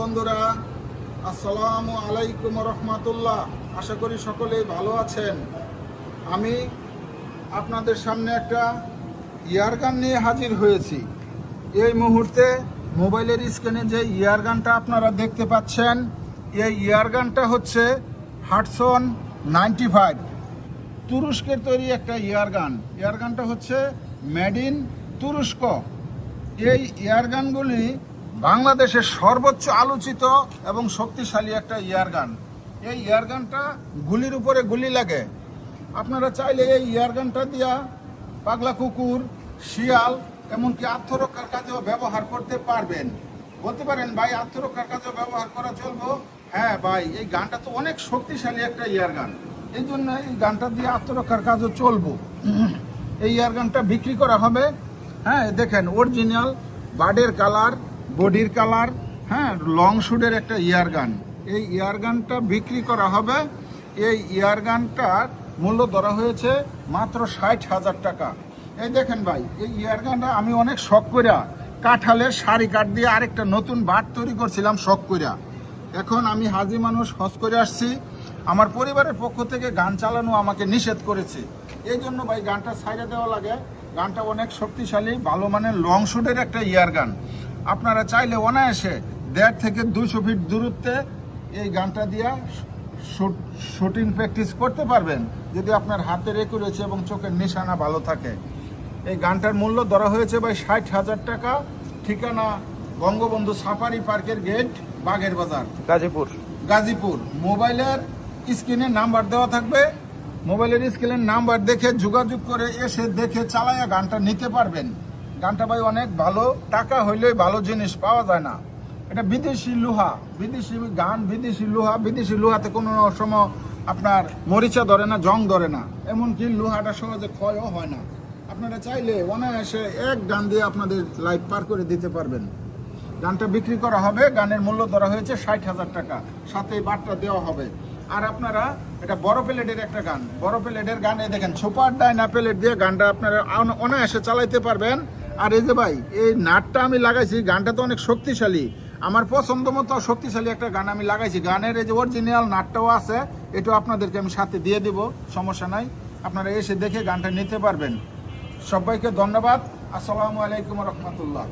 বন্ধুরা, আসসালামু আলাইকুম রহমতুল্লাহ। আশা করি সকলেই ভালো আছেন। আমি আপনাদের সামনে একটা ইয়ারগান নিয়ে হাজির হয়েছি। এই মুহূর্তে মোবাইলের স্ক্রিনে যে ইয়ারগানটা আপনারা দেখতে পাচ্ছেন, এই ইয়ারগানটা হচ্ছে হাডসন 95, তুরস্কের তৈরি একটা ইয়ারগান। ইয়ারগানটা হচ্ছে মেড ইন তুরস্ক। এই ইয়ারগানগুলি বাংলাদেশের সর্বোচ্চ আলোচিত এবং শক্তিশালী একটা ইয়ারগান। এই ইয়ারগানটা গুলির উপরে গুলি লাগে। আপনারা চাইলে এই ইয়ারগানটা দিয়া পাগলা কুকুর, শিয়াল, এমনকি আত্মরক্ষার কাজেও ব্যবহার করতে পারবেন। বলতে পারেন, ভাই আত্মরক্ষার কাজেও ব্যবহার করা চলবো? হ্যাঁ ভাই, এই গানটা তো অনেক শক্তিশালী একটা ইয়ারগান, এই জন্য এই গানটা দিয়ে আত্মরক্ষার কাজও চলবো। এই ইয়ারগানটা বিক্রি করা হবে। হ্যাঁ, দেখেন অরিজিনাল বাডের কালার, বডির কালার, হ্যাঁ, লং শুটের একটা ইয়ারগান। এই ইয়ারগানটা বিক্রি করা হবে। এই ইয়ারগানটার মূল্য ধরা হয়েছে মাত্র 60,000 টাকা। এই দেখেন ভাই, এই ইয়ারগানটা আমি অনেক শখ কইরা কাঁঠালের সারি কাঠ দিয়ে আরেকটা নতুন বাট তৈরি করছিলাম শখ কইরা। এখন আমি হাজি মানুষ, হজ করে আসছি। আমার পরিবারের পক্ষ থেকে গান চালানো আমাকে নিষেধ করেছে। এই জন্য ভাই গানটা ছাইড়া দেওয়া লাগে। গানটা অনেক শক্তিশালী, ভালো মানের লং শুটের একটা ইয়ারগান। আপনারা চাইলে অনায়াসে 1.5 থেকে 200 ফিট দূরত্বে এই গানটা দিয়া শুটিং প্র্যাকটিস করতে পারবেন, যদি আপনার হাতের একুরেসি এবং চোখের নিশানা ভালো থাকে। এই গানটার মূল্য ধরা হয়েছে ভাই 60,000 টাকা। ঠিকানা বঙ্গবন্ধু সাফারি পার্কের গেট, বাগের বাজার, গাজীপুর। মোবাইলের স্ক্রিনে নাম্বার দেওয়া থাকবে। মোবাইলের স্ক্রিনের নাম্বার দেখে যোগাযোগ করে এসে দেখে চালায়া গানটা নিতে পারবেন। গানটা ভাই অনেক ভালো, টাকা হইলে ভালো জিনিস পাওয়া যায় না। এটা বিদেশি লোহা, বিদেশি গান, বিদেশি লোহা। বিদেশি লোহাতে কোনো সময় আপনার মরিচা ধরে না, জং ধরে না, এমনকি লোহাটা সহজে ক্ষয়ও হয় না। আপনারা চাইলে অনায়াসে এক গান দিয়ে আপনাদের লাইফ পার করে দিতে পারবেন। গানটা বিক্রি করা হবে। গানের মূল্য ধরা হয়েছে 60,000 টাকা, সাথে বার্তা দেওয়া হবে। আর আপনারা, এটা বড় প্লেটের একটা গান, বড় প্লেটের গান। এই দেখেন সুপার ডাইনা প্লেট দিয়ে গানটা আপনারা অনায়াসে চালাইতে পারবেন। আর এই যে ভাই, এই নাটটা আমি লাগাইছি, গানটা তো অনেক শক্তিশালী, আমার পছন্দ মতো শক্তিশালী একটা গান আমি লাগাইছি। গানের এই যে অরিজিনাল নাটটাও আছে, এটাও আপনাদেরকে আমি সাথে দিয়ে দিব, সমস্যা নাই। আপনারা এসে দেখে গানটা নিতে পারবেন। সবাইকে ধন্যবাদ। আসসালামু আলাইকুম রহমতুল্লাহ।